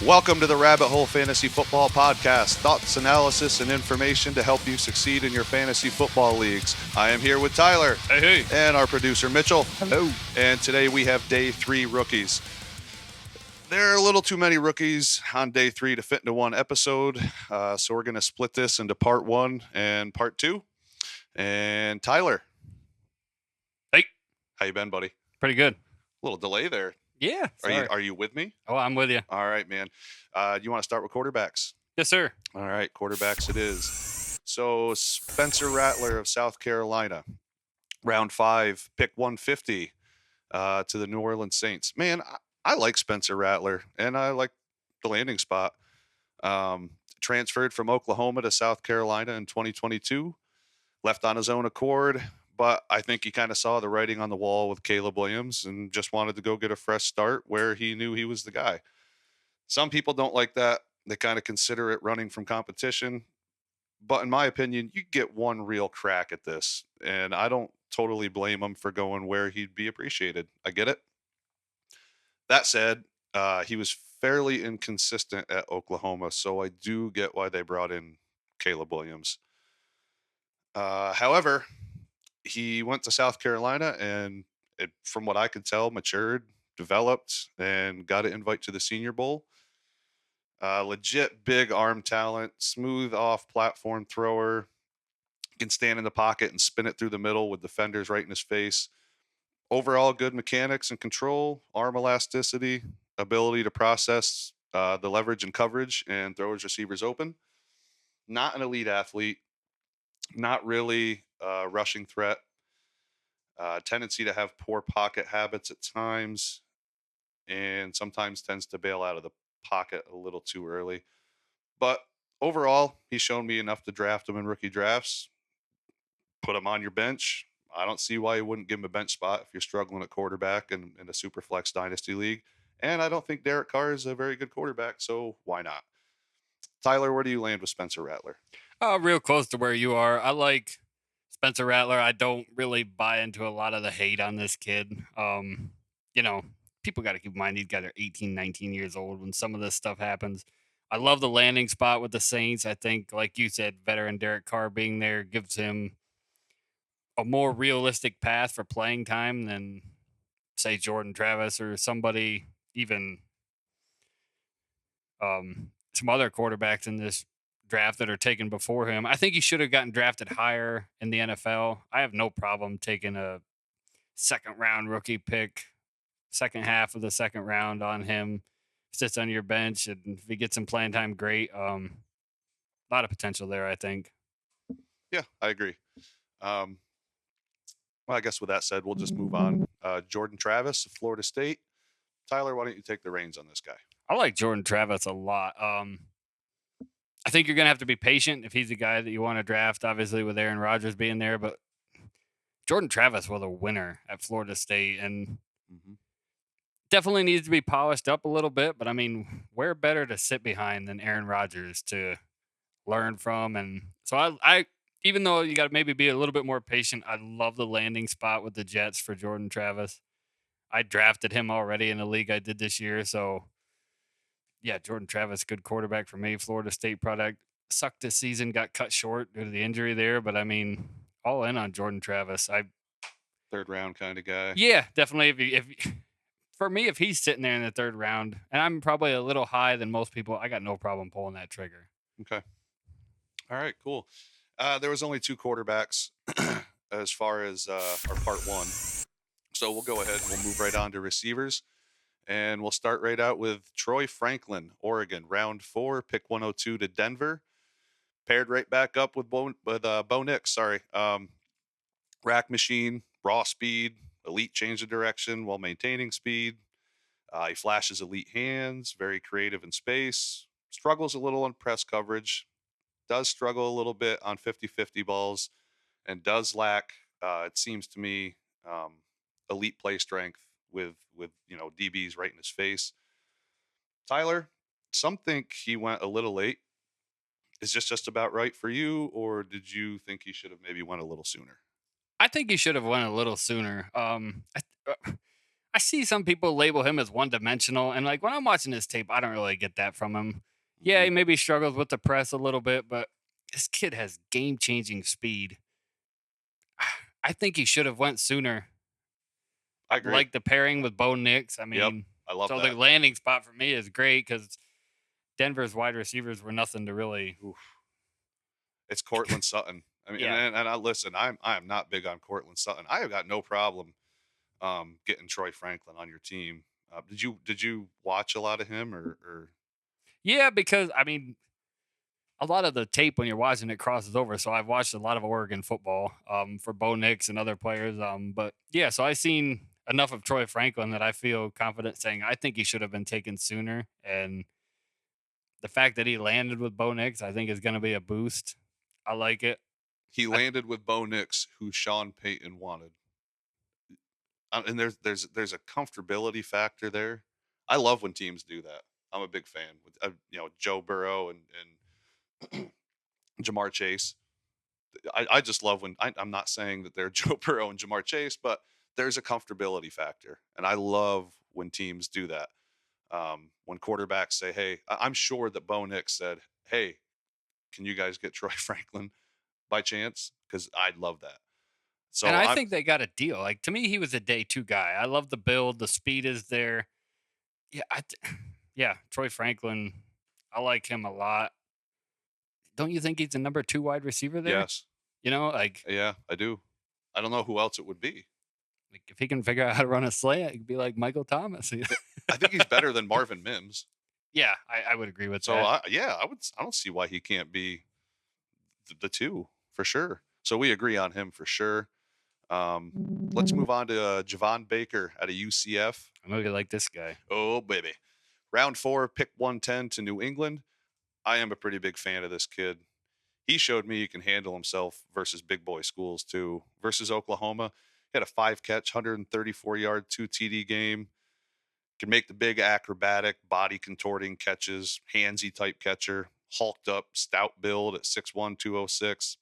Welcome to the Rabbit Hole Fantasy Football Podcast. Thoughts, analysis, and information to help you succeed in your fantasy football leagues. I am here with Tyler. Hey. And our producer, Mitchell. Hello. And today we have day 3 rookies. There are a little too many rookies on day 3 to fit into one episode. So we're going to split this into part 1 and part 2. And Tyler. Hey. How you been, buddy? Pretty good. A little delay there. Yeah. Are you with me? Oh, I'm with you. All right, man. You want to start with quarterbacks? Yes, sir. All right, quarterbacks it is. So Spencer Rattler of South Carolina, round 5, pick 150 to the New Orleans Saints. Man, I like Spencer Rattler, and I like the landing spot. Transferred from Oklahoma to South Carolina in 2022, left on his own accord. But I think he kind of saw the writing on the wall with Caleb Williams and just wanted to go get a fresh start where he knew he was the guy. Some people don't like that. They kind of consider it running from competition. But in my opinion, you get one real crack at this. And I don't totally blame him for going where he'd be appreciated. I get it. That said, he was fairly inconsistent at Oklahoma. So I do get why they brought in Caleb Williams. However, he went to South Carolina and from what I could tell, matured, developed, and got an invite to the Senior Bowl. Legit big arm talent, smooth off platform thrower, can stand in the pocket and spin it through the middle with defenders right in his face. Overall, good mechanics and control, arm elasticity, ability to process the leverage and coverage and throw his receivers open. Not an elite athlete, not really a rushing threat. Tendency to have poor pocket habits at times, and sometimes tends to bail out of the pocket a little too early. But overall, he's shown me enough to draft him in rookie drafts. Put him on your bench. I don't see why you wouldn't give him a bench spot if you're struggling at quarterback in a super flex dynasty league. And I don't think Derek Carr is a very good quarterback, so why not? Tyler, where do you land with Spencer Rattler? Real close to where you are. I like Spencer Rattler. I don't really buy into a lot of the hate on this kid. People got to keep in mind these guys are 18, 19 years old when some of this stuff happens. I love the landing spot with the Saints. I think, like you said, veteran Derek Carr being there gives him a more realistic path for playing time than, say, Jordan Travis or somebody, even some other quarterbacks in this draft that are taken before him. I think he should have gotten drafted higher in the NFL. I have no problem taking a second round rookie pick, second half of the second round on him, sits on your bench, and if he gets some playing time, great. A lot of potential there, I think. Yeah, I agree. Well, I guess with that said, we'll just move on. Jordan Travis of Florida State. Tyler, why don't you take the reins on this guy? I like Jordan Travis a lot. I think you're going to have to be patient if he's the guy that you want to draft, obviously with Aaron Rodgers being there. But Jordan Travis was a winner at Florida State and definitely needs to be polished up a little bit. But, I mean, where better to sit behind than Aaron Rodgers to learn from? And so I even though you got to maybe be a little bit more patient, I love the landing spot with the Jets for Jordan Travis. I drafted him already in the league I did this year. So, yeah, Jordan Travis, good quarterback for me. Florida State product. Sucked this season, got cut short due to the injury there. But, I mean, all in on Jordan Travis. Third round kind of guy. Yeah, definitely. If for me, if he's sitting there in the third round, and I'm probably a little high than most people, I got no problem pulling that trigger. Okay. All right, cool. There was only 2 quarterbacks as far as our part 1. So we'll go ahead and we'll move right on to receivers. And we'll start right out with Troy Franklin, Oregon, round 4, pick 102 to Denver. Paired right back up with Bo Nix. Rack machine, raw speed, elite change of direction while maintaining speed. He flashes elite hands, very creative in space. Struggles a little on press coverage. Does struggle a little bit on 50-50 balls. And does lack, it seems to me, elite play strength with DBs right in his face. Tyler, some think he went a little late. Is this just about right for you, or did you think he should have maybe went a little sooner? I think he should have went a little sooner. I see some people label him as one-dimensional, and, like, when I'm watching his tape, I don't really get that from him. Yeah, Hmm. he maybe struggles with the press a little bit, but this kid has game-changing speed. I think he should have went sooner. I I agree. like the pairing with Bo Nix. I Yep, mean, I love so the that. landing spot for me is great because Denver's wide receivers were nothing to really. Oof. It's Cortland Sutton. I mean, Yeah. and I listen. I'm not big on Cortland Sutton. I have got no problem getting Troy Franklin on your team. Did you watch a lot of him or Yeah, because I mean, a lot of the tape when you're watching it crosses over. So I've watched a lot of Oregon football for Bo Nix and other players. But yeah, so I've seen enough of Troy Franklin that I feel confident saying I think he should have been taken sooner. And the fact that he landed with Bo Nix, I think is going to be a boost. I like it. he I, landed with Bo Nix, who Sean Payton wanted? And there's a comfortability factor there. I love when teams do that. I'm a big fan with Joe Burrow and Jamar Chase. I just love when I'm not saying that they're Joe Burrow and Jamar Chase, but there's a comfortability factor, and I love when teams do that. When quarterbacks say, "Hey," I'm sure that Bo Nix said, "Hey, can you guys get Troy Franklin by chance?" Because I'd love that. and So I I'm think they got a deal. Like to me, he was a day two guy. I love the build. The speed is there. Yeah. Yeah. Troy Franklin. I like him a lot. Don't you think he's the number two wide receiver there? yes, You know, yeah, I do. I don't know who else it would be. like if he can figure out how to run a slant, he could be like Michael Thomas. I think he's better than Marvin Mims. Yeah, I would agree with So that. yeah, I don't see why he can't be the two for sure. So we agree on him for sure. Um, let's move on to Javon Baker at a UCF. I'm gonna like this guy. Oh baby, round 4, pick 110 to New England. I am a pretty big fan of this kid. He showed me he can handle himself versus big boy schools too. Versus Oklahoma, he had a 5-catch, 134-yard, 2 TD game. Can make the big acrobatic, body contorting catches, handsy type catcher, hulked up, stout build at 6'1", 206.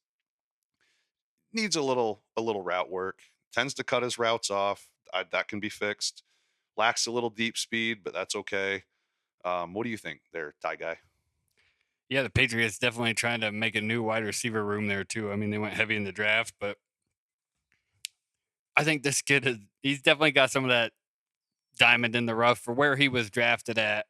Needs a little route work. Tends to cut his routes off. That can be fixed. Lacks a little deep speed, but that's okay. What do you think there, Ty Guy? Yeah, the Patriots definitely trying to make a new wide receiver room there too. I mean, they went heavy in the draft, but I think this kid he's definitely got some of that diamond in the rough for where he was drafted at.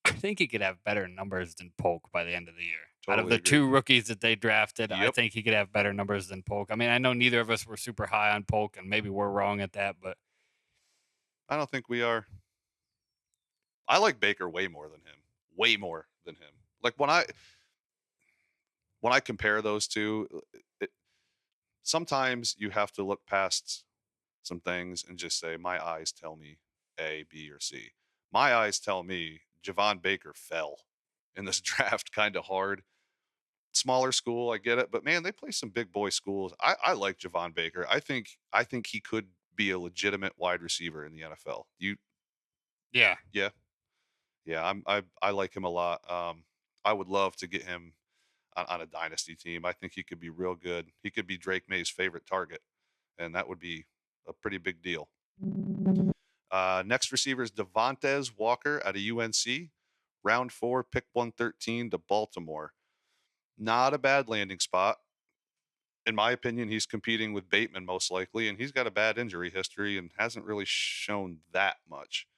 I think he could have better numbers than Polk by the end of the year. Out of Totally the agree. two rookies that they drafted, I Yep. think he could have better numbers than Polk. I mean, I know neither of us were super high on Polk, and maybe we're wrong at that, but I don't think we are. I like Baker way more than him. Way more than him. Like when I compare those two, it, sometimes you have to look past some things and just say, my eyes tell me A, B, or C. My eyes tell me Javon Baker fell in this draft kind of hard. Smaller school, I get it, but man, they play some big boy schools. I like Javon Baker. I think he could be a legitimate wide receiver in the NFL. yeah. Yeah, yeah, I like him a lot. I would love to get him on a dynasty team. I think he could be real good. He could be Drake May's favorite target, and that would be a pretty big deal. Next receiver is Devontez Walker out of UNC. Round 4, pick 113 to Baltimore. Not a bad landing spot. In my opinion, he's competing with Bateman most likely, and he's got a bad injury history and hasn't really shown that much.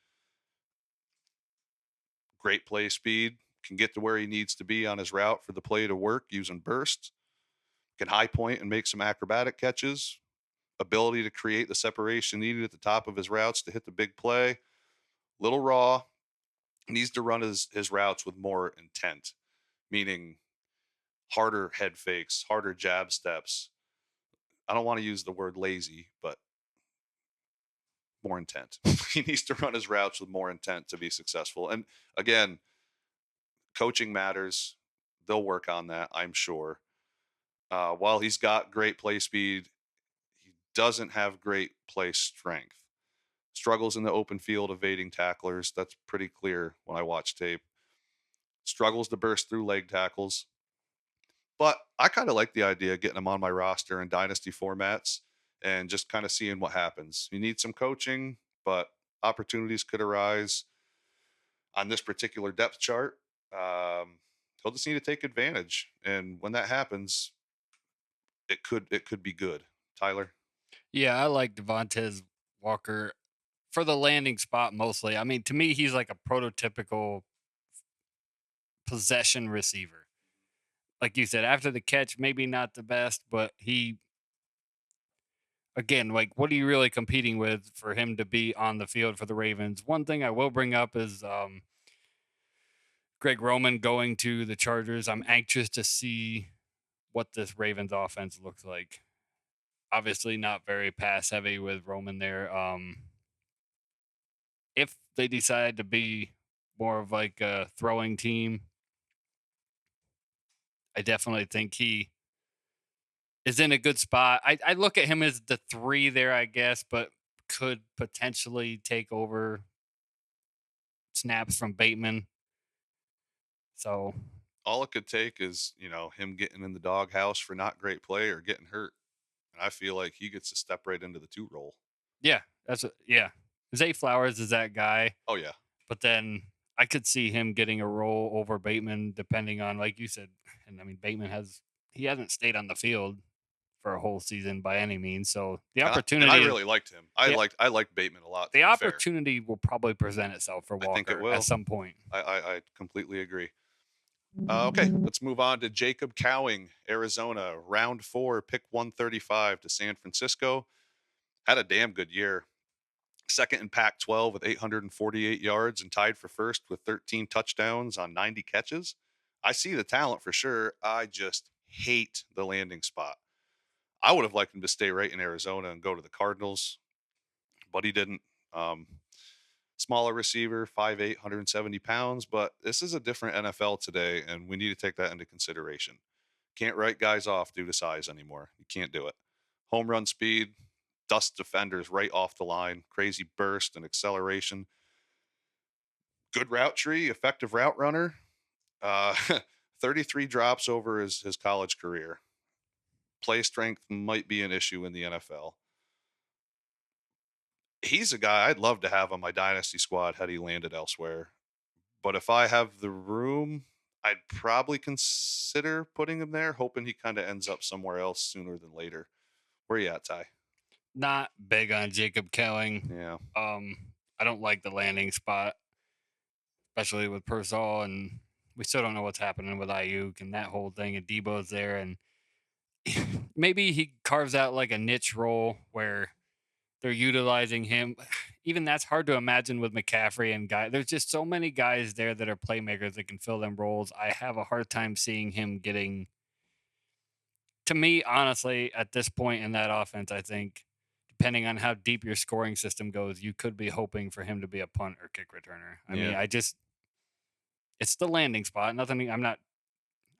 Great play speed, can get to where he needs to be on his route for the play to work using bursts, can high point and make some acrobatic catches, ability to create the separation needed at the top of his routes to hit the big play. Little raw, needs to run his routes with more intent, meaning harder head fakes, harder jab steps. I don't want to use the word lazy, but more intent. He needs to run his routes with more intent to be successful. And again, coaching matters. They'll work on that, I'm sure. While he's got great play speed, he doesn't have great play strength. Struggles in the open field evading tacklers. That's pretty clear when I watch tape. Struggles to burst through leg tackles. But I kind of like the idea of getting him on my roster in dynasty formats and just kind of seeing what happens. You need some coaching, but opportunities could arise on this particular depth chart. He'll just need to take advantage, and when that happens, it could be good. Tyler. Yeah, I like Devontez Walker for the landing spot mostly. I mean, to me, he's like a prototypical possession receiver. Like you said, after the catch, maybe not the best, but he, again, like, what are you really competing with for him to be on the field for the Ravens? One thing I will bring up is Greg Roman going to the Chargers. I'm anxious to see what this Ravens offense looks like. Obviously, not very pass heavy with Roman there. If they decide to be more of like a throwing team, I definitely think he is in a good spot. I look at him as the 3 there, I guess, but could potentially take over snaps from Bateman. So All it could take is, him getting in the doghouse for not great play or getting hurt. And I feel like he gets to step right into the 2 role. yeah, yeah. Zay Flowers is that guy, Oh, yeah. but then I could see him getting a role over Bateman, depending on, like you said, and I mean Bateman hasn't stayed on the field for a whole season by any means. So the opportunity, and I really liked him. I liked Bateman a lot. The opportunity will probably present itself for Walker I think it will at some point. I completely agree. Okay, let's move on to Jacob Cowing, Arizona, round 4, pick 135 to San Francisco. Had a damn good year. Second in Pac-12 with 848 yards and tied for first with 13 touchdowns on 90 catches. I see the talent for sure. I just hate the landing spot. I would have liked him to stay right in Arizona and go to the Cardinals, but he didn't. Smaller receiver, 5'8", 170 pounds, but this is a different NFL today, and we need to take that into consideration. Can't write guys off due to size anymore. You can't do it. Home run speed, dust defenders right off the line, crazy burst and acceleration. Good route tree, effective route runner. 33 drops over his college career. Play strength might be an issue in the NFL. He's a guy I'd love to have on my dynasty squad had he landed elsewhere. But if I have the room, I'd probably consider putting him there, hoping he kind of ends up somewhere else sooner than later. Where you at, Ty? Not big on Jacob Cowing. Yeah. I don't like the landing spot, especially with Persall, and we still don't know what's happening with Ayuk and that whole thing. And Debo's there, and maybe he carves out like a niche role where they're utilizing him. Even that's hard to imagine with McCaffrey and guy. There's just so many guys there that are playmakers that can fill them roles. I have a hard time seeing him getting. To me, honestly, at this point in that offense, I think, depending on how deep your scoring system goes, you could be hoping for him to be a punt or kick returner. I mean, it's the landing spot.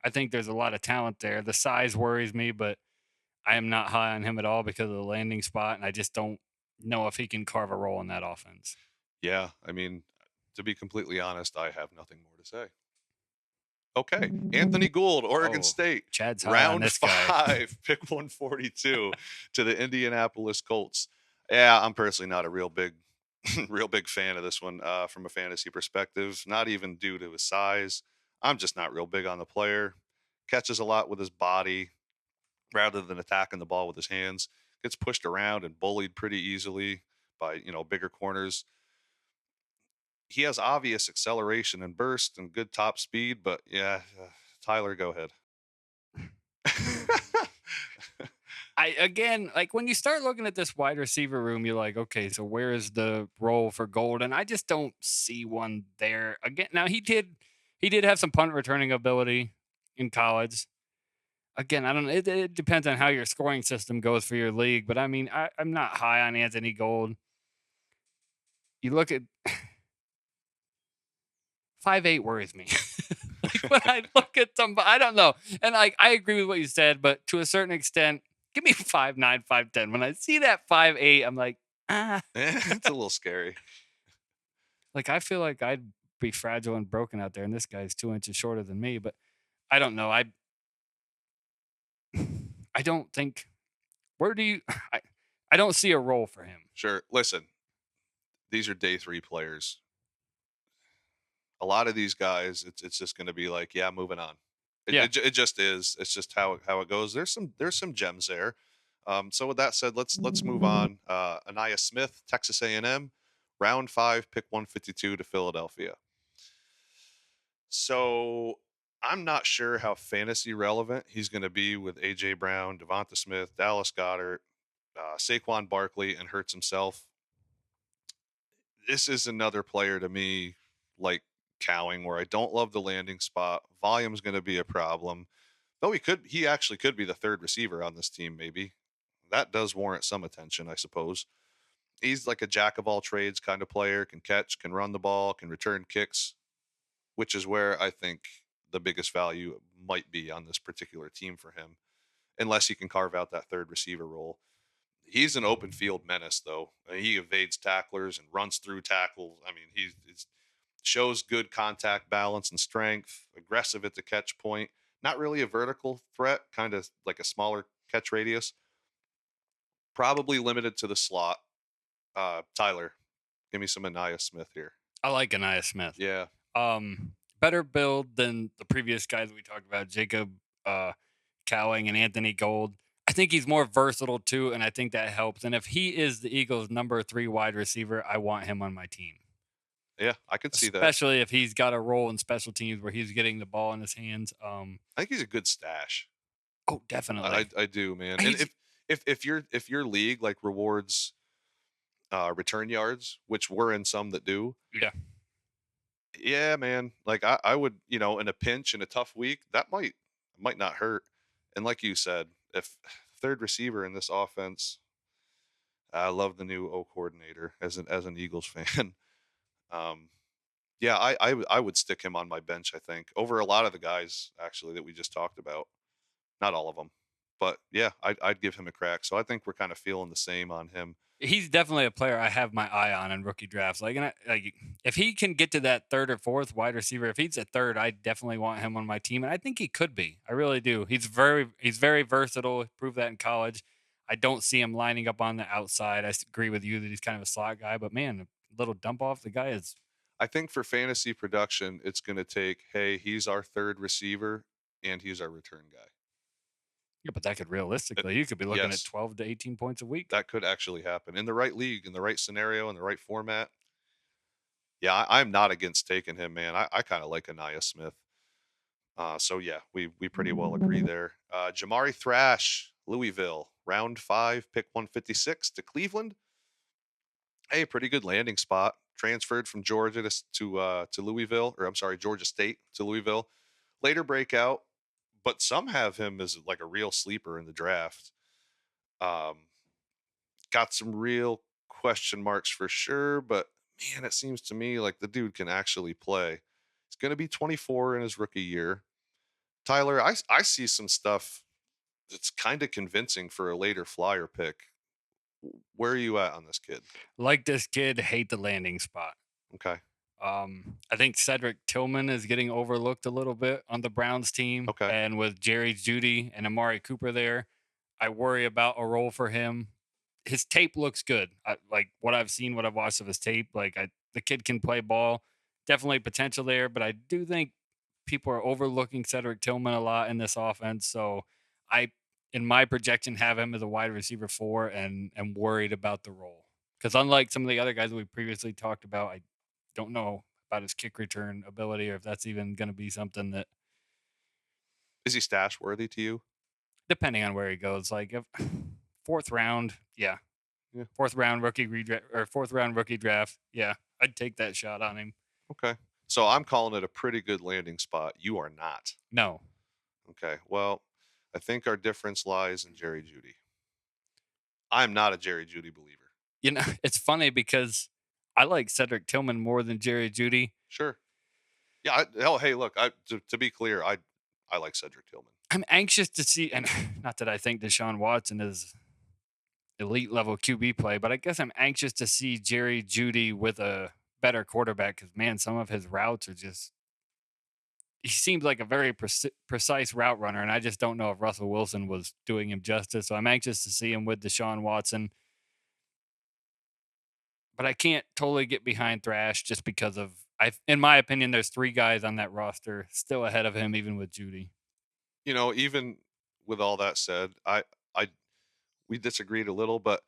I think there's a lot of talent there. The size worries me, but I am not high on him at all because of the landing spot, and I just don't know if he can carve a role in that offense. Yeah, I mean, to be completely honest, I have nothing more to say. Okay, Anthony Gould, Oregon State. Chad's round 5, pick 142 to the Indianapolis Colts. Yeah, I'm personally not a real big fan of this one from a fantasy perspective, not even due to his size. I'm just not real big on the player. Catches a lot with his body rather than attacking the ball with his hands. Gets pushed around and bullied pretty easily by, bigger corners. He has obvious acceleration and burst and good top speed, but yeah, Tyler, go ahead. Again, like when you start looking at this wide receiver room, you're like, okay, so where is the role for Gould? And I just don't see one there. Again, now he did have some punt returning ability in college. Again, I don't know. It depends on how your scoring system goes for your league, but I mean, I'm not high on Anthony Gould. You look at 5'8" worries me. Like when I look at them, I don't know. And I agree with what you said, but to a certain extent, give me 5'9", 5'10". When I see that 5'8", I'm like, it's a little scary. Like I feel like I'd be fragile and broken out there, and this guy's 2 inches shorter than me. But I don't know. I don't think. Where do you? I don't see a role for him. Sure. Listen, these are day 3 players. A lot of these guys, it's just going to be like, yeah, moving on. Yeah. It just is. It's just how it goes. There's some gems there. So with that said, let's move on. Anias Smith, Texas A&M, round 5, pick 152 to Philadelphia. So I'm not sure how fantasy relevant he's going to be with AJ Brown, Devontez Smith, Dallas Goedert, Saquon Barkley, and Hurts himself. This is another player to me like Cowing, where I don't love the landing spot. Volume's going to be a problem. Though he actually could be the third receiver on this team, maybe. That does warrant some attention, I suppose. He's like a jack of all trades kind of player, can catch, can run the ball, can return kicks, which is where I think the biggest value might be on this particular team for him, unless he can carve out that third receiver role. He's an open field menace, though. I mean, he evades tacklers and runs through tackles. I mean, he shows good contact balance and strength, aggressive at the catch point. Not really a vertical threat, kind of like a smaller catch radius. Probably limited to the slot. Tyler, give me some Anias Smith here. I like Anias Smith. Yeah. Better build than the previous guys we talked about, Jacob Cowing and Anthony Gould. I think he's more versatile too, and I think that helps. And if he is the Eagles' number 3 wide receiver, I want him on my team. Yeah, I could see that. Especially if he's got a role in special teams where he's getting the ball in his hands. I think he's a good stash. Oh, definitely. I do, man. And if your league like rewards return yards, which we're in some that do. Yeah. Yeah, man. Like I would, in a pinch in a tough week, that might not hurt. And like you said, if third receiver in this offense, I love the new O coordinator as an Eagles fan. Yeah, I would stick him on my bench, I think, over a lot of the guys actually that we just talked about. Not all of them, but yeah, I'd give him a crack. So I think we're kind of feeling the same on him. He's definitely a player I have my eye on in rookie drafts. Like if he can get to that third or fourth wide receiver, if he's at third, I definitely want him on my team, and I think he could be. I really do. He's very versatile. Proved that in college. I don't see him lining up on the outside. I agree with you that he's kind of a slot guy, but man, a little dump off, the guy is. I think for fantasy production, it's going to take, hey, he's our third receiver and he's our return guy. Yeah, but that could realistically, you could be looking at 12 to 18 points a week. That could actually happen in the right league, in the right scenario, in the right format. Yeah, I'm not against taking him, man. I kind of like Anias Smith. So yeah, we pretty well agree there. Jamari Thrash, Louisville, round 5, pick 156 to Cleveland. Hey, pretty good landing spot. Transferred from Georgia to Louisville, or I'm sorry, Georgia State to Louisville. Later breakout, but some have him as like a real sleeper in the draft. Got some real question marks for sure, but man, it seems to me like the dude can actually play. He's going to be 24 in his rookie year. Tyler, I see some stuff that's kind of convincing for a later flyer pick. Where are you at on this kid? Like this kid, hate the landing spot. Okay. I think Cedric Tillman is getting overlooked a little bit on the Browns team. Okay. And with Jerry Jeudy and Amari Cooper there, I worry about a role for him. His tape looks good. Like what I've seen, what I've watched of his tape, the kid can play ball. Definitely potential there, but I do think people are overlooking Cedric Tillman a lot in this offense. So in my projection, have him as a wide receiver 4 and am worried about the role. Because unlike some of the other guys that we previously talked about, I don't know about his kick return ability or if that's even going to be something that. Is he stash worthy to you? Depending on where he goes. Like if 4th round, yeah. 4th round rookie redraft or 4th round rookie draft, yeah. I'd take that shot on him. Okay. So I'm calling it a pretty good landing spot. You are not. No. Okay. Well, I think our difference lies in Jerry Jeudy. I'm not a Jerry Jeudy believer. It's funny because I like Cedric Tillman more than Jerry Jeudy. Sure. Yeah. Hey, look. To be clear, I like Cedric Tillman. I'm anxious to see, and not that I think Deshaun Watson is elite level QB play, but I guess I'm anxious to see Jerry Jeudy with a better quarterback because, man, some of his routes are just. He seems like a very precise route runner, and I just don't know if Russell Wilson was doing him justice. So I'm anxious to see him with Deshaun Watson. but I can't totally get behind Thrash just because of in my opinion, there's 3 guys on that roster still ahead of him, even with Judy. Even with all that said, I we disagreed a little, but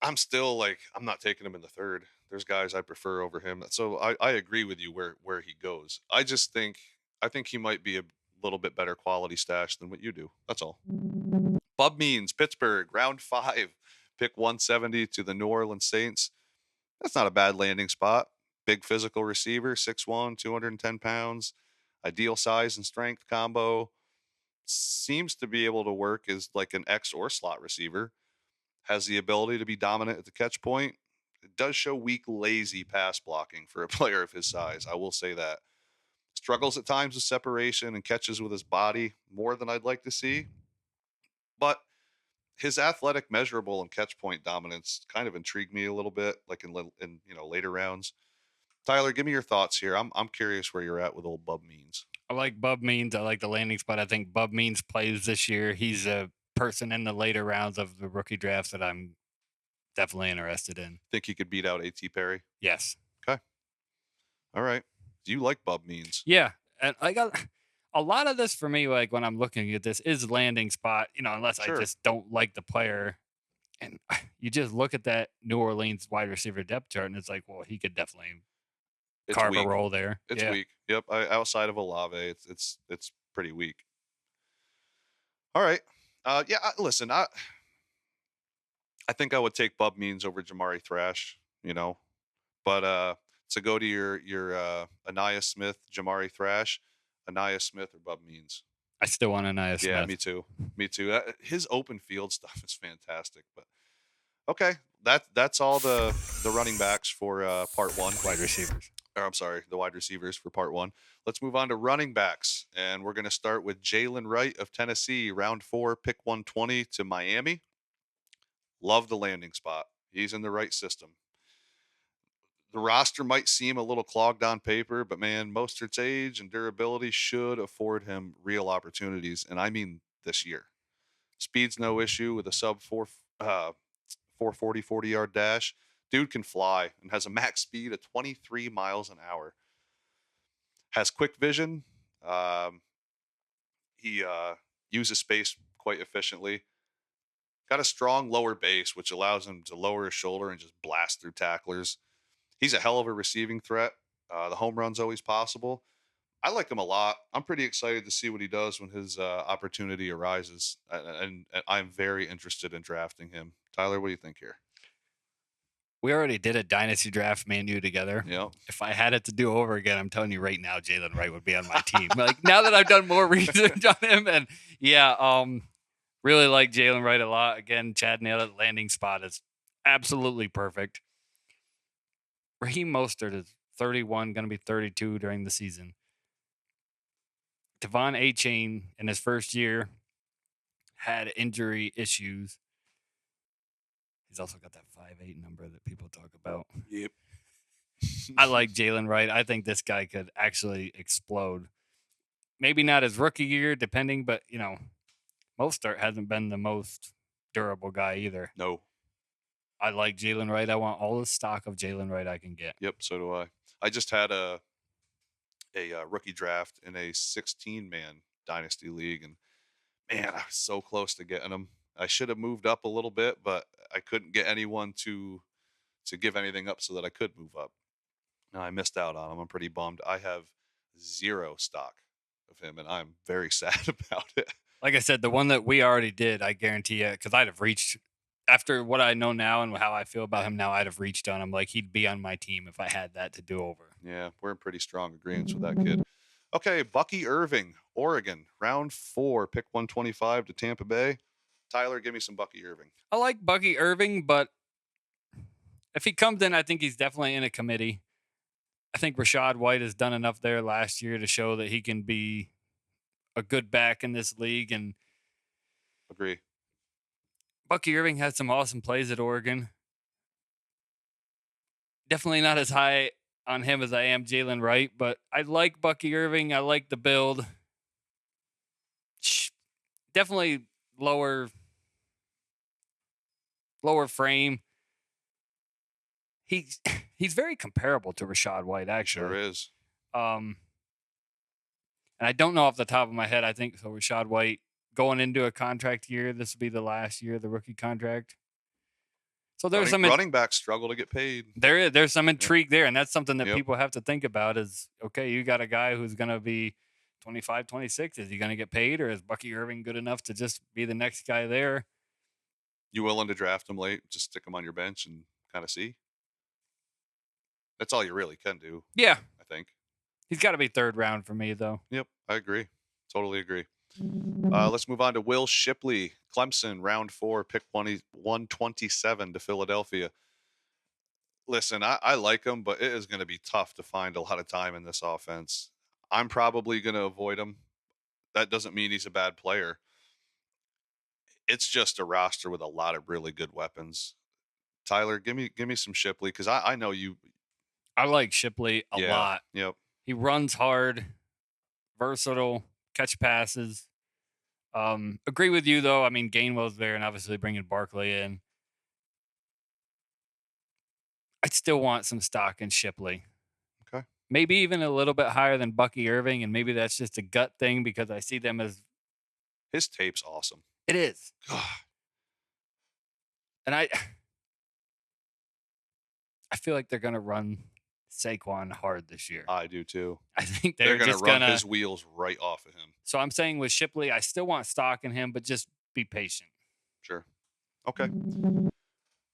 I'm still like, I'm not taking him in the third. There's guys I prefer over him. So I agree with you where he goes. I think he might be a little bit better quality stash than what you do. That's all. Bub Means, Pittsburgh, round 5, pick 170 to the New Orleans Saints. That's not a bad landing spot. Big physical receiver, 6'1", 210 pounds. Ideal size and strength combo. Seems to be able to work as like an X or slot receiver. Has the ability to be dominant at the catch point. It does show weak, lazy pass blocking for a player of his size. I will say that. Struggles at times with separation and catches with his body more than I'd like to see. But his athletic measurable and catch point dominance kind of intrigued me a little bit, like in later rounds. Tyler, give me your thoughts here. I'm curious where you're at with old Bub Means. I like Bub Means. I like the landing spot. I think Bub Means plays this year. He's a person in the later rounds of the rookie drafts that I'm definitely interested in. Think he could beat out A.T. Perry? Yes. Okay. All right. Do you like Bub Means? Yeah. And I got a lot of this for me, like when I'm looking at this, is landing spot, unless Sure. I just don't like the player. And you just look at that New Orleans wide receiver depth chart, and it's like, well, he could definitely carve a role there. It's weak. Yep. Outside of Olave, it's pretty weak. All right. Listen, I think I would take Bub Means over Jamari Thrash, but to go to your Anias Smith, Jamari Thrash, Anias Smith or Bub Means. I still want Anias Smith. Yeah, me too. His open field stuff is fantastic. But okay, that's all the running backs for part 1. Wide receivers. Or I'm sorry, the wide receivers for part 1. Let's move on to running backs, and we're going to start with Jaylen Wright of Tennessee, round 4, pick 120 to Miami. Love the landing spot. He's in the right system. The roster might seem a little clogged on paper, but man, Mostert's age and durability should afford him real opportunities, and I mean this year. Speed's no issue with a sub 440 40-yard dash. Dude can fly and has a max speed of 23 miles an hour. Has quick vision. He uses space quite efficiently. Got a strong lower base, which allows him to lower his shoulder and just blast through tacklers. He's a hell of a receiving threat. The home run's always possible. I like him a lot. I'm pretty excited to see what he does when his opportunity arises, and I'm very interested in drafting him. Tyler, what do you think here? We already did a dynasty draft, me and you together. Yeah. If I had it to do over again, I'm telling you right now, Jaylen Wright would be on my team. Like now that I've done more research on him, and really like Jaylen Wright a lot. Again, Chad nailed it. Landing spot is absolutely perfect. Raheem Mostert is 31, going to be 32 during the season. Devon Achane in his first year had injury issues. He's also got that 5'8" number that people talk about. Yep. I like Jaylen Wright. I think this guy could actually explode. Maybe not his rookie year, depending, but, Mostert hasn't been the most durable guy either. No. I like Jaylen Wright. I want all the stock of Jaylen Wright I can get. Yep, so do I. I just had a rookie draft in a 16-man dynasty league, and man, I was so close to getting him. I should have moved up a little bit, but I couldn't get anyone to give anything up so that I could move up. And I missed out on him. I'm pretty bummed. I have 0 stock of him, and I'm very sad about it. Like I said, the one that we already did, I guarantee you, because I'd have reached, after what I know now and how I feel about him now, I'd have reached on him. Like, he'd be on my team if I had that to do over. Yeah, we're in pretty strong agreement with that kid. Okay, Bucky Irving, Oregon, round 4, pick 125 to Tampa Bay. Tyler, give me some Bucky Irving. I like Bucky Irving, but if he comes in, I think he's definitely in a committee. I think Rachaad White has done enough there last year to show that he can be a good back in this league. And agree. Bucky Irving had some awesome plays at Oregon. Definitely not as high on him as I am Jaylen Wright, but I like Bucky Irving. I like the build. Definitely lower frame. he's he's very comparable to Rachaad White, He sure actually. is. And I don't know off the top of my head. I think so. Rachaad White going into a contract year. This will be the last year of the rookie contract. So there's running backs struggle to get paid. There's some intrigue there, and that's something that Yep. people have to think about. Is okay, you got a guy who's going to be 25, 26. Is he going to get paid, or is Bucky Irving good enough to just be the next guy there? You willing to draft him late? Just stick him on your bench and kind of see. That's all you really can do. Yeah, I think he's got to be third round for me, though. Yep, I agree. Totally agree. Let's move on to Will Shipley, Clemson, round 4, pick 127 to Philadelphia. Listen, I like him, but it is going to be tough to find a lot of time in this offense. I'm probably going to avoid him. That doesn't mean he's a bad player. It's just a roster with a lot of really good weapons. Tyler, give me some Shipley, because I know you. I like Shipley a lot. Yep. He runs hard, versatile, catch passes. Agree with you, though. I mean, Gainwell's there, and obviously bringing Barkley in. I'd still want some stock in Shipley. Okay. Maybe even a little bit higher than Bucky Irving, and maybe that's just a gut thing because I see them as... His tape's awesome. It is. God. And I feel like they're going to run Saquon hard this year. I do too. I think they're just going to run his wheels right off of him. So I'm saying with Shipley, I still want stock in him, but just be patient. Sure. Okay.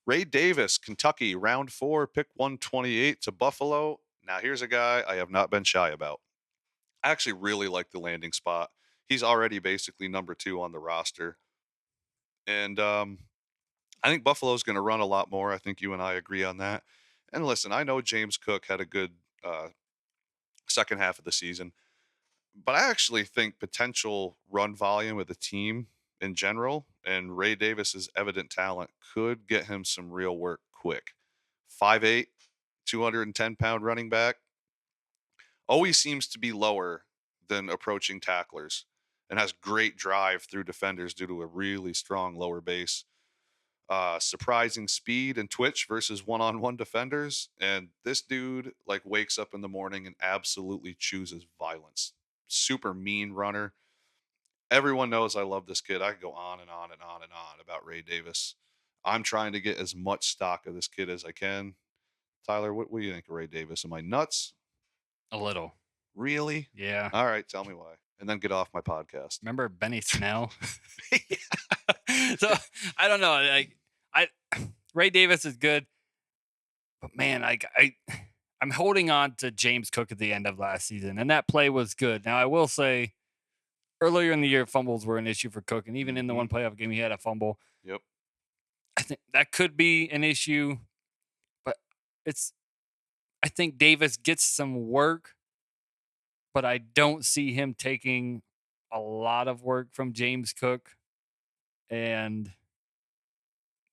Ray Davis, Kentucky, round 4, pick 128 to Buffalo. Now, here's a guy I have not been shy about. I actually really like the landing spot. He's already basically number 2 on the roster. And I think Buffalo's going to run a lot more. I think you and I agree on that. And listen, I know James Cook had a good second half of the season, but I actually think potential run volume of the team in general and Ray Davis's evident talent could get him some real work quick. 5'8", 210-pound running back. Always seems to be lower than approaching tacklers and has great drive through defenders due to a really strong lower base. Surprising speed and twitch versus one-on-one defenders. And this dude wakes up in the morning and absolutely chooses violence. Super mean runner. Everyone knows I love this kid. I could go on and on and on and on about Ray Davis. I'm trying to get as much stock of this kid as I can. Tyler, what do you think of Ray Davis? Am I nuts? A little. Really? Yeah. All right, tell me why. And then get off my podcast. Remember Benny Snell? So I don't know. Ray Davis is good, but man, I'm holding on to James Cook at the end of last season, and that play was good. Now I will say, earlier in the year, fumbles were an issue for Cook, and even in the one playoff game, he had a fumble. Yep. I think that could be an issue, but I think Davis gets some work, but I don't see him taking a lot of work from James Cook. And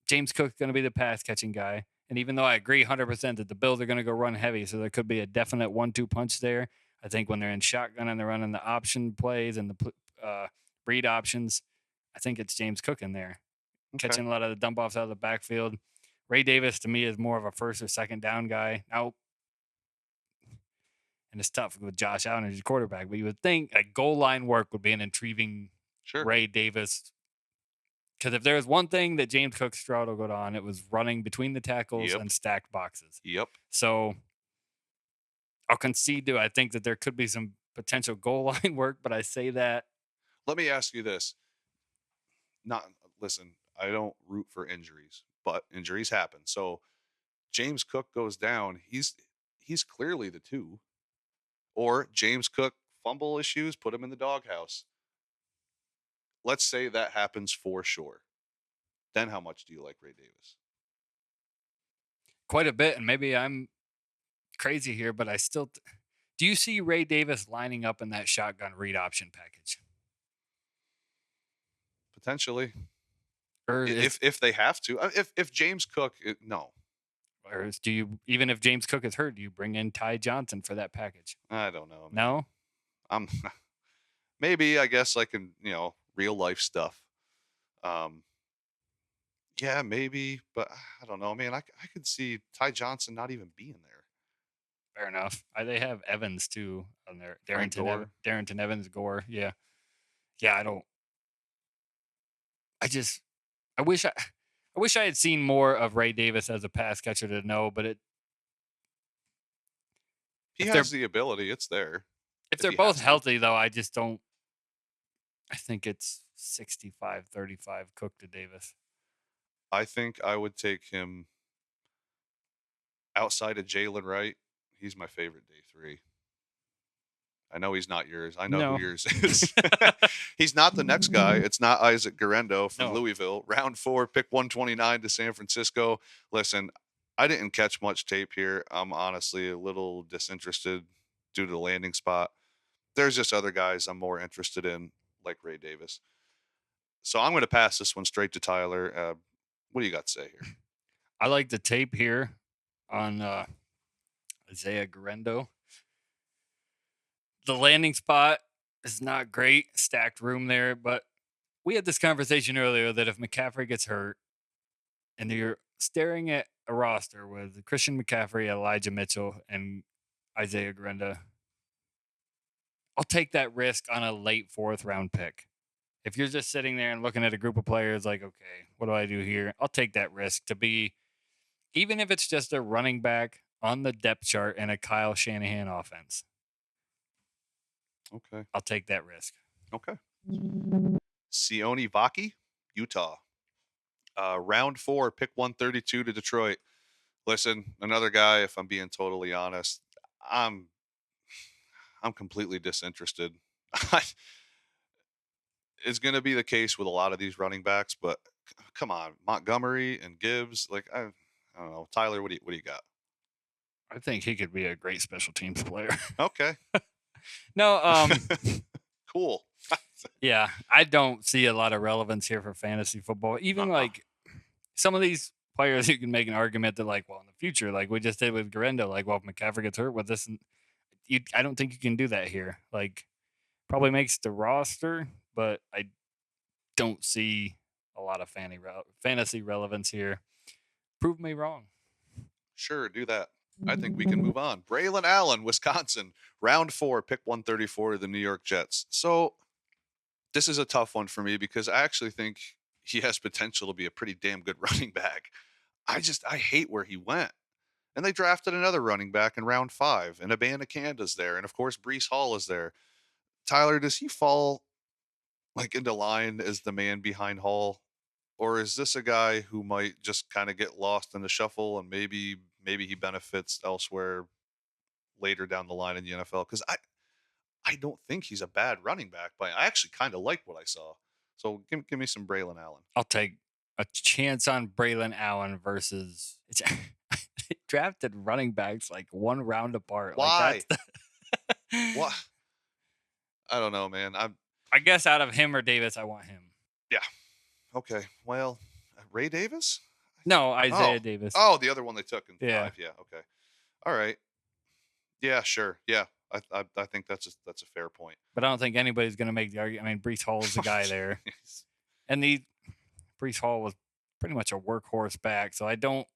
James Cook's going to be the pass catching guy. And even though I agree 100% that the Bills are going to go run heavy, so there could be a definite 1-2 punch there. I think when they're in shotgun and they're running the option plays and the read options, I think it's James Cook in there. Okay. Catching a lot of the dump offs out of the backfield. Ray Davis, to me, is more of a first or second down guy. Now, and it's tough with Josh Allen as your quarterback, but you would think a goal line work would be an intriguing Ray Davis. Because if there was one thing that James Cook struggled on, it was running between the tackles and stacked boxes. Yep. So I'll concede to I think that there could be some potential goal line work, but I say that. Let me ask you this. Listen, I don't root for injuries, but injuries happen. So James Cook goes down. He's clearly the 2. Or James Cook fumble issues, put him in the doghouse. Let's say that happens for sure. Then how much do you like Ray Davis? Quite a bit, and maybe I'm crazy here, but I still... Do you see Ray Davis lining up in that shotgun read option package? Potentially. Or if they have to. If James Cook... No. Or do you, even if James Cook is hurt, do you bring in Ty Johnson for that package? I don't know. No? Maybe, I guess, real life stuff. Yeah, maybe, but I don't know, man. I could see Ty Johnson not even being there. Fair enough. They have Evans too on there. Frank Gore. Darrington Evans, Gore. Yeah. Yeah, I don't. I just. I wish I had seen more of Ray Davis as a pass catcher to know, but He if they're has the ability. It's there. if If they're he both has to. healthy though, I just don't. I think it's 65-35 Cook to Davis. I think I would take him outside of Jaylen Wright. He's my favorite day 3. I know he's not yours. I know No. who yours is. He's not the next guy. It's not Isaac Guerendo from No. Louisville. Round 4, pick 129 to San Francisco. Listen, I didn't catch much tape here. I'm honestly a little disinterested due to the landing spot. There's just other guys I'm more interested in, like Ray Davis. So I'm going to pass this one straight to Tyler. What do you got to say here? I like the tape here on Isaiah Guerendo. The landing spot is not great, stacked room there, but we had this conversation earlier that if McCaffrey gets hurt and you're staring at a roster with Christian McCaffrey, Elijah Mitchell, and Isaiah Guerendo, I'll take that risk on a late 4th round pick. If you're just sitting there and looking at a group of players like, okay, what do I do here? I'll take that risk to be, even if it's just a running back on the depth chart in a Kyle Shanahan offense. Okay. I'll take that risk. Okay. Sione Vaki, Utah. Round 4, pick 132 to Detroit. Listen, another guy, if I'm being totally honest, I'm completely disinterested. It's going to be the case with a lot of these running backs, but come on, Montgomery and Gibbs, like I don't know. Tyler, what do you got? I think he could be a great special teams player. Okay. No, Cool. yeah, I don't see a lot of relevance here for fantasy football. Even like some of these players, you can make an argument that, like, well, in the future, like we just did with Guerendo, like, well, if McCaffrey gets hurt with this, and I don't think you can do that here. Like, probably makes the roster, but I don't see a lot of fantasy relevance here. Prove me wrong. Sure, do that. I think we can move on. Braelon Allen, Wisconsin, round 4, pick 134 to the New York Jets. So this is a tough one for me because I actually think he has potential to be a pretty damn good running back. I hate where he went. And they drafted another running back in round 5, and Abandokanda's there, and of course Breece Hall is there. Tyler, does he fall like into line as the man behind Hall? Or is this a guy who might just kind of get lost in the shuffle and maybe he benefits elsewhere later down the line in the NFL? Because I don't think he's a bad running back, but I actually kind of like what I saw. So give me some Braelon Allen. I'll take a chance on Braelon Allen versus drafted running backs like 1 round apart. Why? Like What? I don't know, man. I guess out of him or Davis, I want him. Yeah. Okay. Well, Ray Davis? No, Isaiah Davis. Oh, the other one they took in 5. Yeah. Yeah. Okay. All right. Yeah. Sure. Yeah. I think that's a fair point. But I don't think anybody's going to make the argument. I mean, Breece Hall is the guy there, and Breece Hall was pretty much a workhorse back. So I don't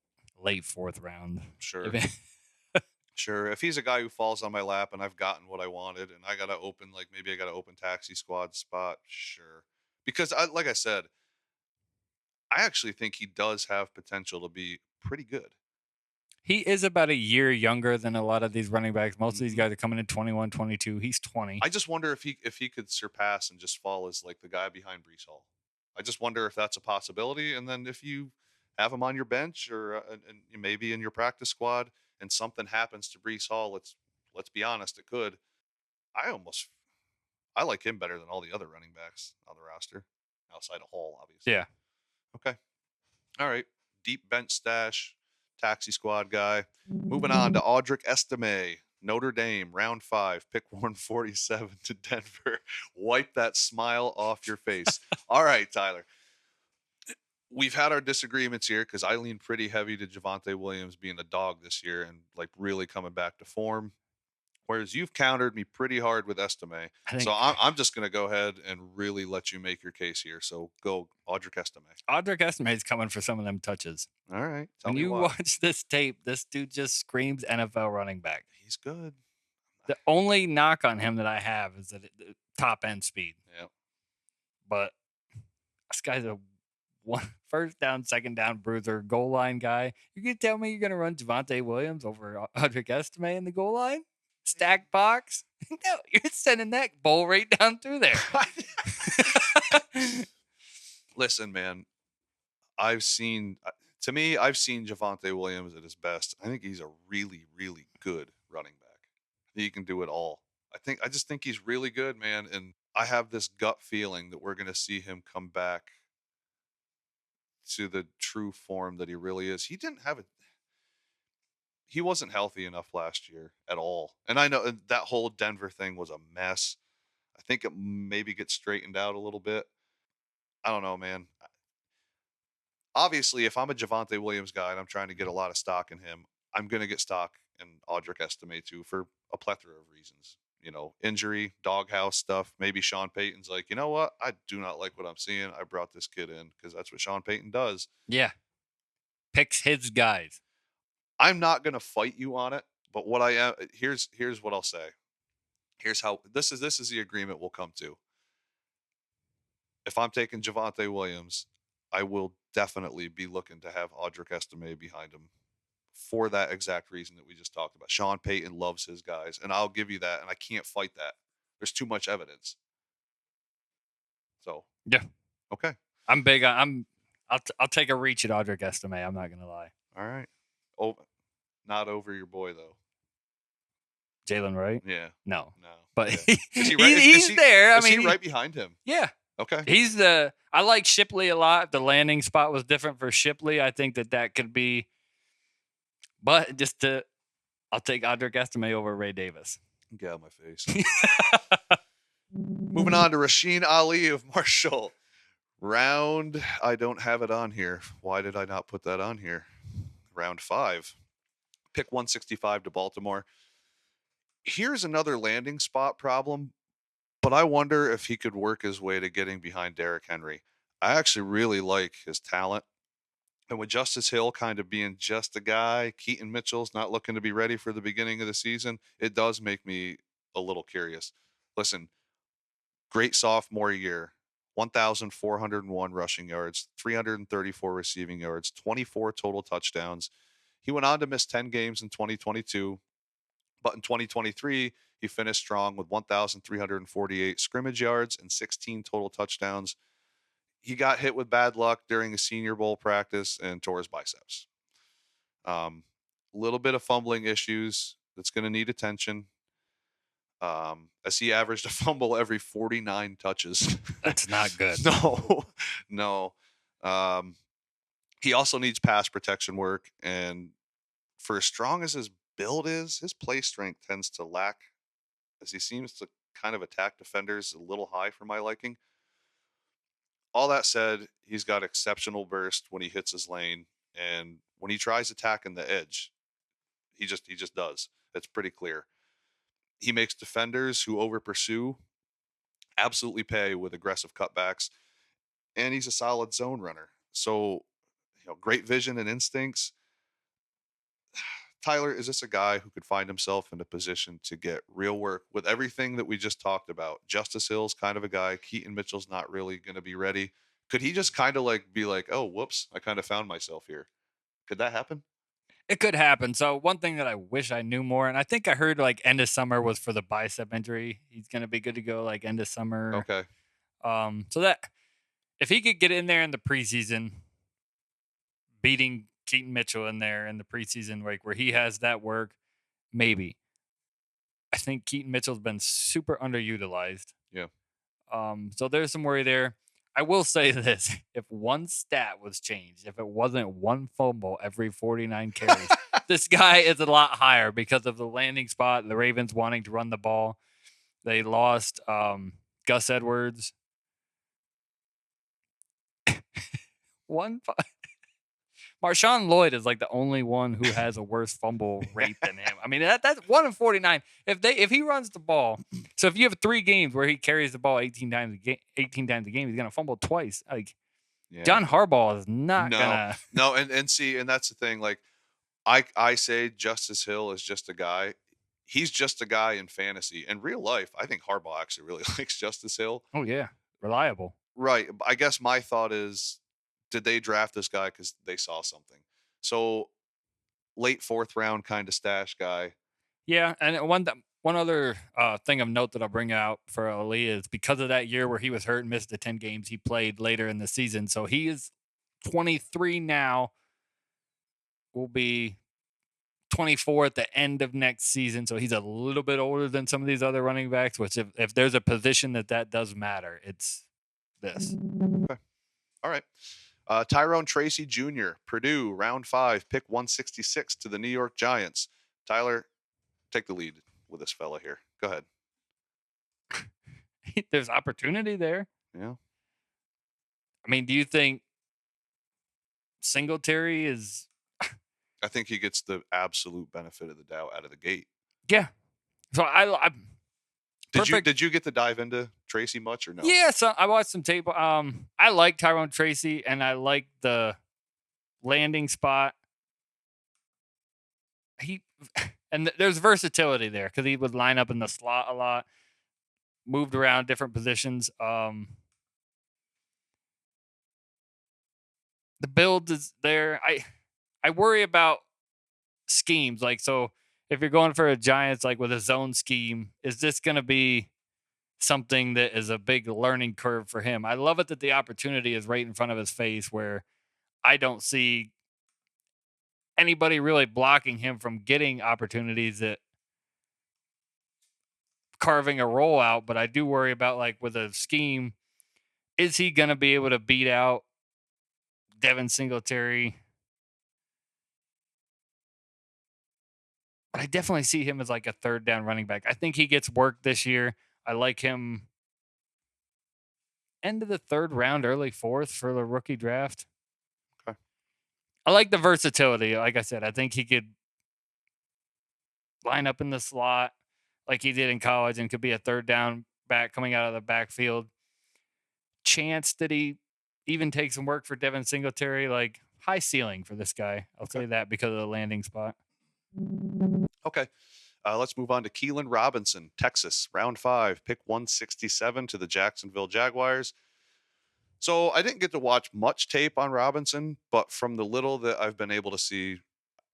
late 4th round. Sure. Sure. If he's a guy who falls on my lap and I've gotten what I wanted and I got to open, like maybe I got to open taxi squad spot. Sure. Because like I said, I actually think he does have potential to be pretty good. He is about a year younger than a lot of these running backs. Most of these guys are coming in 21, 22. He's 20. I just wonder if he could surpass and just fall as like the guy behind Breece Hall. I just wonder if that's a possibility. And then if you have him on your bench or and maybe in your practice squad and something happens to Breece Hall, let's be honest, it could. I like him better than all the other running backs on the roster outside of Hall, obviously. Yeah. Okay. All right. Deep bench stash, taxi squad guy. Moving on to Audric Estime, Notre Dame, round 5, pick 147 to Denver. Wipe that smile off your face. All right, Tyler. We've had our disagreements here because I lean pretty heavy to Javonte Williams being a dog this year and like really coming back to form. Whereas you've countered me pretty hard with Estime. I think So I'm just going to go ahead and really let you make your case here. So go Audric Estime. Audric Estime is coming for some of them touches. All right. Tell When me you why. watch this tape, this dude just screams NFL running back. He's good. The only knock on him that I have is that top end speed. Yeah. But this guy's a first down, second down bruiser, goal line guy. You can tell me you're going to run Javonte Williams over Audric Estime in the goal line? Stack box? No, you're sending that ball right down through there. Listen, man, I've seen Javonte Williams at his best. I think he's a really, really good running back. He can do it all. I just think he's really good, man. And I have this gut feeling that we're going to see him come back to the true form that he really is. He wasn't healthy enough last year at all. And I know that whole Denver thing was a mess. I think it maybe gets straightened out a little bit. I don't know, man. Obviously, if I'm a Javonte Williams guy and I'm trying to get a lot of stock in him, I'm going to get stock in Audric Estime too for a plethora of reasons. Injury, doghouse stuff. Maybe Sean Payton's like, you know what? I do not like what I'm seeing. I brought this kid in because that's what Sean Payton does. Yeah. Picks his guys. I'm not going to fight you on it, but what I am here's what I'll say. Here's how this is the agreement we'll come to. If I'm taking Javonte Williams, I will definitely be looking to have Audric Estime behind him for that exact reason that we just talked about. Sean Payton loves his guys, and I'll give you that, and I can't fight that. There's too much evidence. So yeah, okay. I'm big on. I'll take a reach at Audric Estime. I'm not gonna lie. All right. Oh, not over your boy though. Jaylen, right? Yeah. No. But yeah. He's there. I mean, he right behind him? Yeah. Okay. I like Shipley a lot. The landing spot was different for Shipley. I think that could be. But I'll take Audric Estime over Ray Davis. Get out of my face. Moving on to Rasheen Ali of Marshall. Round, I don't have it on here. Why did I not put that on here? Round 5. Pick 165 to Baltimore. Here's another landing spot problem, but I wonder if he could work his way to getting behind Derrick Henry. I actually really like his talent. And with Justice Hill kind of being just a guy, Keaton Mitchell's not looking to be ready for the beginning of the season, it does make me a little curious. Listen, great sophomore year, 1,401 rushing yards, 334 receiving yards, 24 total touchdowns. He went on to miss 10 games in 2022, but in 2023, he finished strong with 1,348 scrimmage yards and 16 total touchdowns. He got hit with bad luck during a Senior Bowl practice and tore his biceps. Little bit of fumbling issues that's going to need attention. As he averaged a fumble every 49 touches. That's not good. No. He also needs pass protection work, and for as strong as his build is, his play strength tends to lack, as he seems to kind of attack defenders a little high for my liking. All that said, he's got exceptional burst when he hits his lane, and when he tries attacking the edge, he just does. It's pretty clear. He makes defenders who over pursue absolutely pay with aggressive cutbacks, and he's a solid zone runner. So, great vision and instincts. Tyler, is this a guy who could find himself in a position to get real work with everything that we just talked about? Justice Hill's kind of a guy. Keaton Mitchell's not really going to be ready. Could he just kind of be like, oh, whoops, I kind of found myself here? Could that happen? It could happen. So one thing that I wish I knew more, and I think I heard end of summer was for the bicep injury. He's going to be good to go end of summer. Okay. So that if he could get in there in the preseason, beating Keaton Mitchell in there in the preseason, where he has that work, maybe. I think Keaton Mitchell's been super underutilized. Yeah. So there's some worry there. I will say this. If one stat was changed, if it wasn't one fumble every 49 carries, this guy is a lot higher because of the landing spot, the Ravens wanting to run the ball. They lost Gus Edwards. Marshawn Lloyd is like the only one who has a worse fumble rate than him. I mean, that's 1 in 49. If he runs the ball, so if you have 3 games where he carries the ball 18 times a game, he's gonna fumble twice. Like John Harbaugh is not gonna. No, and see, and that's the thing. Like I say, Justice Hill is just a guy. He's just a guy in fantasy. In real life, I think Harbaugh actually really likes Justice Hill. Oh yeah, reliable. Right. I guess my thought is, did they draft this guy because they saw something? So late 4th round kind of stash guy. Yeah, and one other thing of note that I'll bring out for Ali is because of that year where he was hurt and missed the 10 games, he played later in the season. So he is 23 now. Will be 24 at the end of next season. So he's a little bit older than some of these other running backs, which if there's a position that does matter, it's this. Okay. All right. Tyrone Tracy Jr., Purdue, round 5, pick 166 to the New York Giants. Tyler, take the lead with this fella here. Go ahead. There's opportunity there. Yeah. I mean, do you think Singletary is... I think he gets the absolute benefit of the doubt out of the gate. Yeah. So I did you get to dive into Tracy much or no? Yeah, so I watched some tape. I like Tyrone Tracy and I like the landing spot. There's versatility there because he would line up in the slot a lot, moved around different positions. The build is there. I worry about schemes. Like, so if you're going for a Giants, like with a zone scheme, is this going to be something that is a big learning curve for him? I love it that the opportunity is right in front of his face where I don't see anybody really blocking him from getting opportunities that carving a roll out. But I do worry about, like, with a scheme, is he going to be able to beat out Devin Singletary? But I definitely see him as like a 3rd down running back. I think he gets work this year. I like him end of the 3rd round, early 4th for the rookie draft. Okay. I like the versatility. Like I said, I think he could line up in the slot like he did in college and could be a 3rd down back coming out of the backfield. Chance that he even takes some work for Devin Singletary, like high ceiling for this guy. I'll say that because of the landing spot. Okay. Let's move on to Keilan Robinson, Texas, round 5, pick 167 to the Jacksonville Jaguars. So I didn't get to watch much tape on Robinson, but from the little that I've been able to see,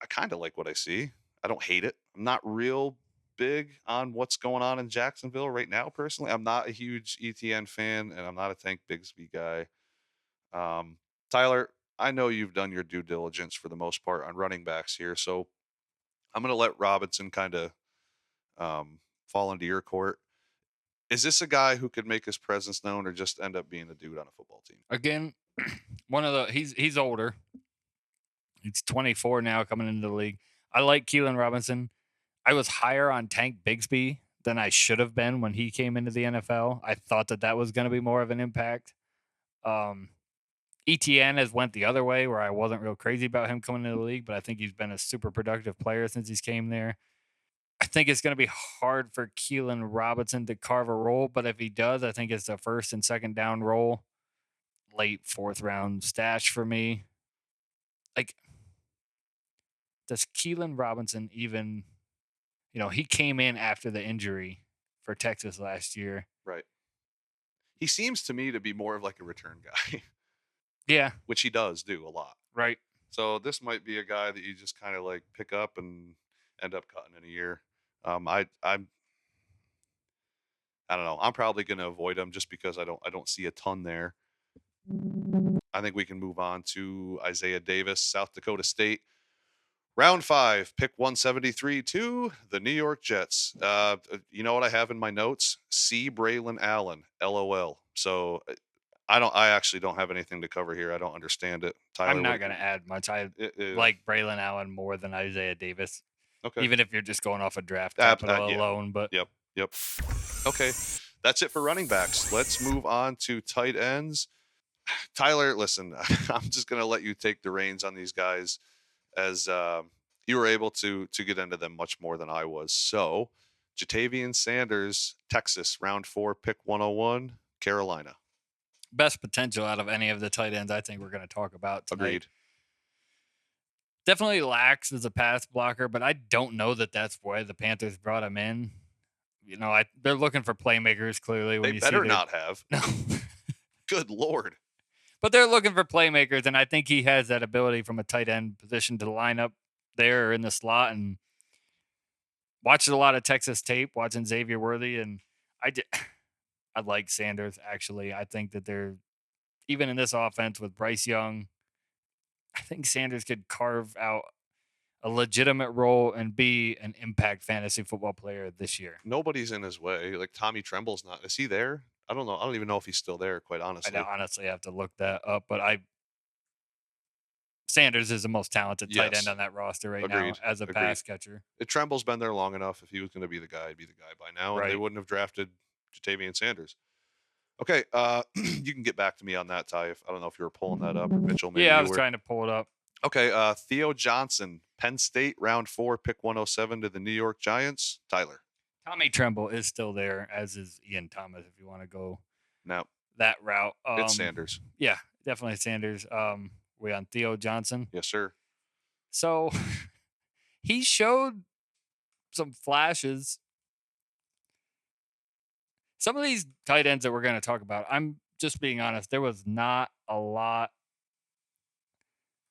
I kind of like what I see. I don't hate it. I'm not real big on what's going on in Jacksonville right now, personally. I'm not a huge ETN fan, and I'm not a Tank Bigsby guy. Tyler, I know you've done your due diligence for the most part on running backs here, so I'm going to let Robinson kind of fall into your court. Is this a guy who could make his presence known or just end up being a dude on a football team? Again, he's older. He's 24 now coming into the league. I like Keilan Robinson. I was higher on Tank Bigsby than I should have been when he came into the NFL. I thought that was going to be more of an impact. ETN has went the other way where I wasn't real crazy about him coming into the league, but I think he's been a super productive player since he's came there. I think it's going to be hard for Keilan Robinson to carve a role, but if he does, I think it's the 1st and 2nd down role. Late 4th round stash for me. Like, does Keilan Robinson even, he came in after the injury for Texas last year. Right. He seems to me to be more of like a return guy. Yeah. Which he does do a lot. Right. So this might be a guy that you just kind of like pick up and end up cutting in a year. I don't know. I'm probably going to avoid him just because I don't see a ton there. I think we can move on to Isaiah Davis, South Dakota State. Round 5, pick 173 to the New York Jets. You know what I have in my notes? C. Braelon Allen, LOL. So I actually don't have anything to cover here. I don't understand it. Tyler, I'm not going to add much. I like Braelon Allen more than Isaiah Davis. Okay. Even if you're just going off a draft capital alone. But Yep. Okay. That's it for running backs. Let's move on to tight ends. Tyler, listen, I'm just going to let you take the reins on these guys as you were able to get into them much more than I was. So, Jatavian Sanders, Texas, round 4, pick 101, Carolina. Best potential out of any of the tight ends I think we're going to talk about tonight. Agreed. Definitely lacks as a pass blocker, but I don't know that that's why the Panthers brought him in. You know, they're looking for playmakers, clearly. They better not have. No. Good Lord. But they're looking for playmakers, and I think he has that ability from a tight end position to line up there or in the slot. And watching a lot of Texas tape, watching Xavier Worthy, and I like Sanders, actually. I think that they're, even in this offense with Bryce Young, I think Sanders could carve out a legitimate role and be an impact fantasy football player this year. Nobody's in his way. Like Tommy Tremble's not. Is he there? I don't know. I don't even know if he's still there, quite honestly. I honestly have to look that up, but Sanders is the most talented tight end on that roster right now as a pass catcher. Tremble's been there long enough. If he was going to be the guy, he'd be the guy by now, and they wouldn't have drafted Jatavian Sanders. Okay, you can get back to me on that, Ty. I don't know if you were pulling that up, or Mitchell. Maybe I was trying to pull it up. Okay, Theo Johnson, Penn State, round 4, pick 107 to the New York Giants. Tyler. Tommy Tremble is still there, as is Ian Thomas, if you want to go now that route. It's Sanders. Yeah, definitely Sanders. We on Theo Johnson. Yes, sir. So he showed some flashes. Some of these tight ends that we're going to talk about, I'm just being honest, there was not a lot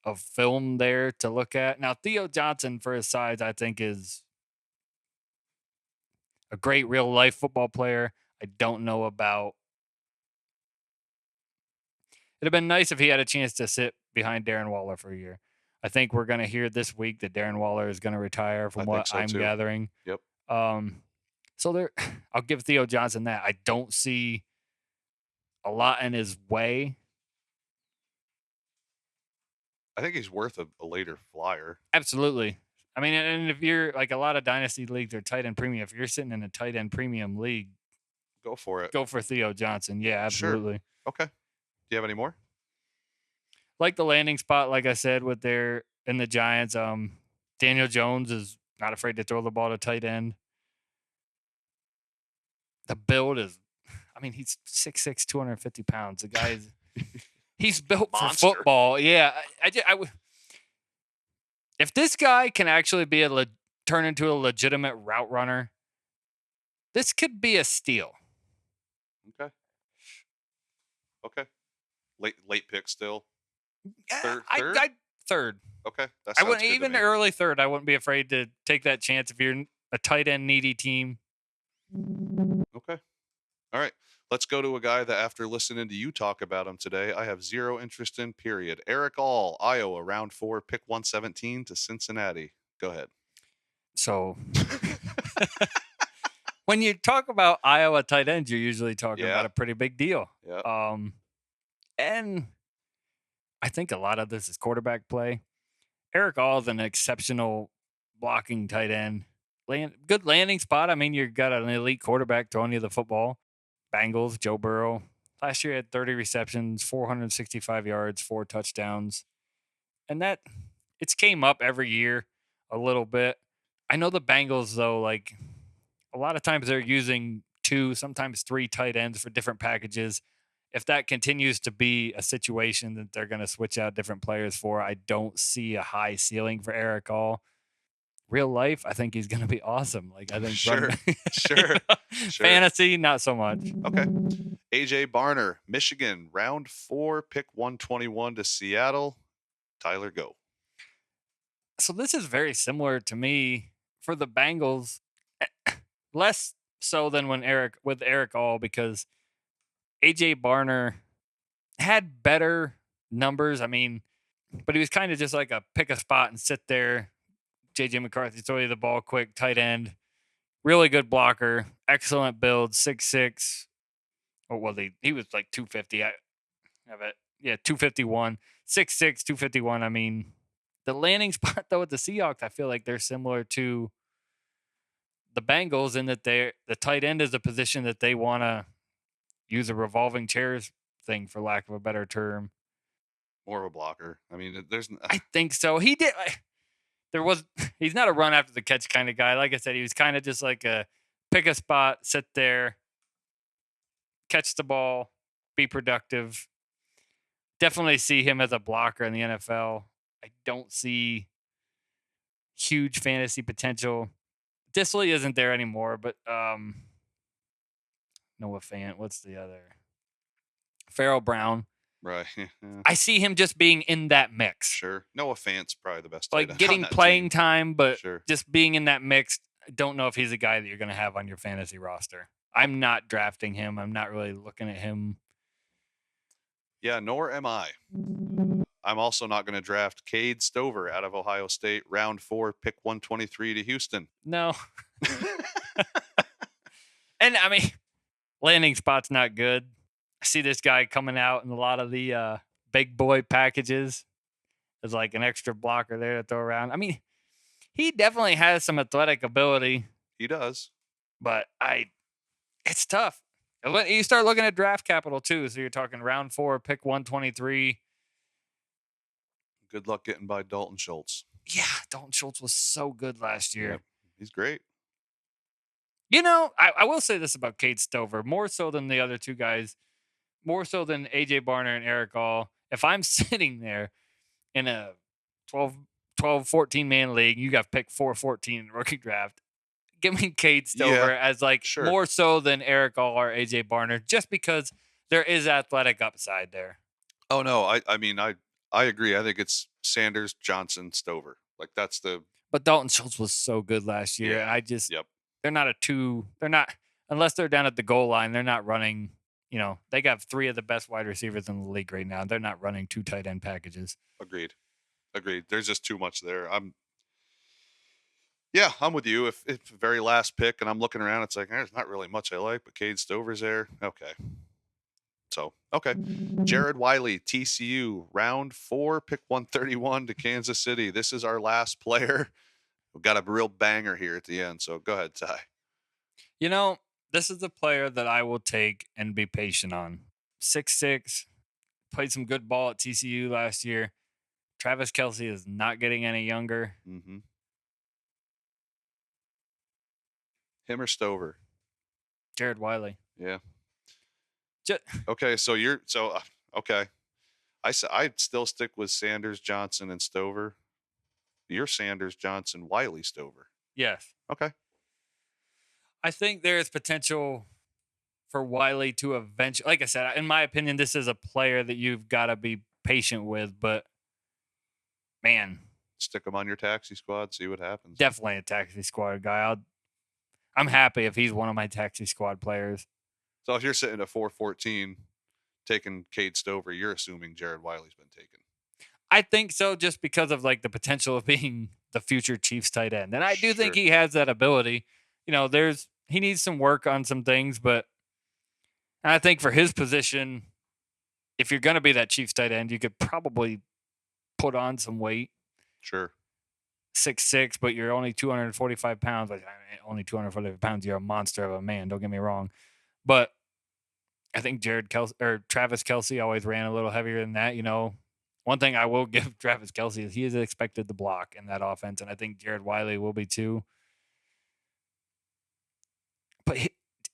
of film there to look at. Now, Theo Johnson, for his size, I think is a great real-life football player. I don't know about... It'd have been nice if he had a chance to sit behind Darren Waller for a year. I think we're going to hear this week that Darren Waller is going to retire from what I'm gathering. Yep. So there, I'll give Theo Johnson that. I don't see a lot in his way. I think he's worth a later flyer. Absolutely. I mean, and if you're like a lot of dynasty leagues or tight end premium, if you're sitting in a tight end premium league, go for it. Go for Theo Johnson. Yeah, absolutely. Sure. Okay. Do you have any more? Like the landing spot, like I said, with their in the Giants, Daniel Jones is not afraid to throw the ball to tight end. The build is, I mean, he's 6'6", 250 pounds. The guy's, he's built for football. Yeah. If this guy can actually be turn into a legitimate route runner, this could be a steal. Okay. Late pick still. Third. Third. Okay. I wouldn't even early third. I wouldn't be afraid to take that chance if you're a tight end needy team. Okay. All right. Let's go to a guy that after listening to you talk about him today, I have zero interest in, period. Erick All, Iowa, round 4, pick 117 to Cincinnati. Go ahead. So when you talk about Iowa tight ends, you're usually talking about a pretty big deal. Yeah. And I think a lot of this is quarterback play. Erick All is an exceptional blocking tight end. Good landing spot. I mean, you've got an elite quarterback throwing you the football. Bengals, Joe Burrow. Last year had 30 receptions, 465 yards, 4 touchdowns. And that, it's came up every year a little bit. I know the Bengals, though, like a lot of times they're using 2, sometimes 3 tight ends for different packages. If that continues to be a situation that they're going to switch out different players for, I don't see a high ceiling for Erick All. Real life, I think he's going to be awesome. Like I think, sure. Fantasy, not so much. Okay. AJ Barner, Michigan, round 4, pick 121 to Seattle. Tyler, go. So this is very similar to me for the Bengals, less so than with Erick All, because AJ Barner had better numbers. I mean, but he was kind of just like a pick a spot and sit there. JJ McCarthy throw you the ball quick, tight end, really good blocker, excellent build, 6'6". Oh, well, he was like 250. I have it. Yeah, 251, 6'6", 251. I mean, the landing spot though with the Seahawks, I feel like they're similar to the Bengals in that the tight end is a position that they want to use a revolving chairs thing, for lack of a better term. More of a blocker. I mean, I think so. He did. He's not a run after the catch kind of guy. Like I said, he was kind of just like a pick a spot, sit there, catch the ball, be productive. Definitely see him as a blocker in the NFL. I don't see huge fantasy potential. Disley isn't there anymore, but Noah Fant. What's the other? Farrell Brown. Right. I see him just being in that mix. Sure. Noah Fant's probably the best. Like getting playing time, but sure. Just being in that mix. I don't know if he's a guy that you're going to have on your fantasy roster. I'm not drafting him. I'm not really looking at him. Yeah, nor am I. I'm also not going to draft Cade Stover out of Ohio State, round 4, pick 123 to Houston. No. And I mean, landing spot's not good. I see this guy coming out in a lot of the big boy packages. There's like an extra blocker there to throw around. I mean, he definitely has some athletic ability. He does. But it's tough. You start looking at draft capital too. So you're talking round 4, pick 123. Good luck getting by Dalton Schultz. Yeah, Dalton Schultz was so good last year. Yeah, he's great. You know, I will say this about Cade Stover, more so than the other two guys, more so than AJ Barner and Erick All. If I'm sitting there in a 12, 14 man league, you got pick 414 in the rookie draft. Give me Cade Stover as more so than Erick All or AJ Barner, just because there is athletic upside there. Oh no, I mean I agree. I think it's Sanders, Johnson, Stover. Like that's the. But Dalton Schultz was so good last year. Yeah. I just they're not a two. They're not unless they're down at the goal line. They're not running. You know, they got 3 of the best wide receivers in the league right now. They're not running 2 tight end packages. Agreed. There's just too much there. I'm with you. If very last pick and I'm looking around, it's like there's not really much I like, but Cade Stover's there. Okay. So, okay. Jared Wiley, TCU, round 4, pick 131 to Kansas City. This is our last player. We've got a real banger here at the end. So go ahead, Ty. You know, this is the player that I will take and be patient on. 6'6", played some good ball at TCU last year. Travis Kelce is not getting any younger. Mm-hmm. Him or Stover? Jared Wiley. Yeah. Okay, okay. I'd still stick with Sanders, Johnson, and Stover. You're Sanders, Johnson, Wiley, Stover. Yes. Okay. I think there is potential for Wiley to eventually, like I said, in my opinion, this is a player that you've got to be patient with, but man. Stick him on your taxi squad, see what happens. Definitely a taxi squad guy. I'm happy if he's one of my taxi squad players. So if you're sitting at 414 taking Cade Stover, you're assuming Jared Wiley's been taken. I think so, just because of like the potential of being the future Chiefs tight end. And I do think he has that ability. You know, he needs some work on some things, but I think for his position, if you're going to be that Chiefs tight end, you could probably put on some weight. Sure. 6'6", but you're only 245 pounds. Like, only 245 pounds. You're a monster of a man. Don't get me wrong. But I think Travis Kelce always ran a little heavier than that. You know, one thing I will give Travis Kelce is he is expected to block in that offense, and I think Jared Wiley will be too. But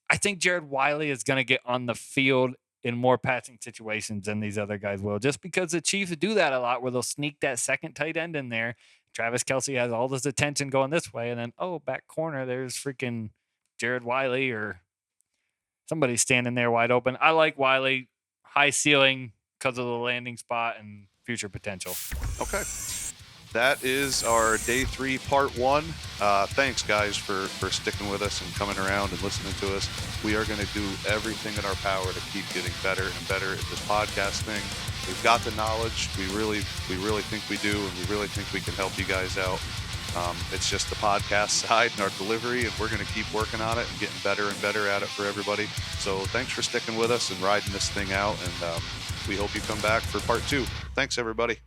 I think Jared Wiley is going to get on the field in more passing situations than these other guys will, just because the Chiefs do that a lot where they'll sneak that second tight end in there. Travis Kelce has all this attention going this way, and then, back corner, there's freaking Jared Wiley or somebody standing there wide open. I like Wiley, high ceiling because of the landing spot and future potential. Okay. That is our day 3, part 1. Thanks, guys, for sticking with us and coming around and listening to us. We are going to do everything in our power to keep getting better and better at this podcast thing. We've got the knowledge. We really think we do, and we really think we can help you guys out. It's just the podcast side and our delivery, and we're going to keep working on it and getting better and better at it for everybody. So thanks for sticking with us and riding this thing out, and we hope you come back for part 2. Thanks, everybody.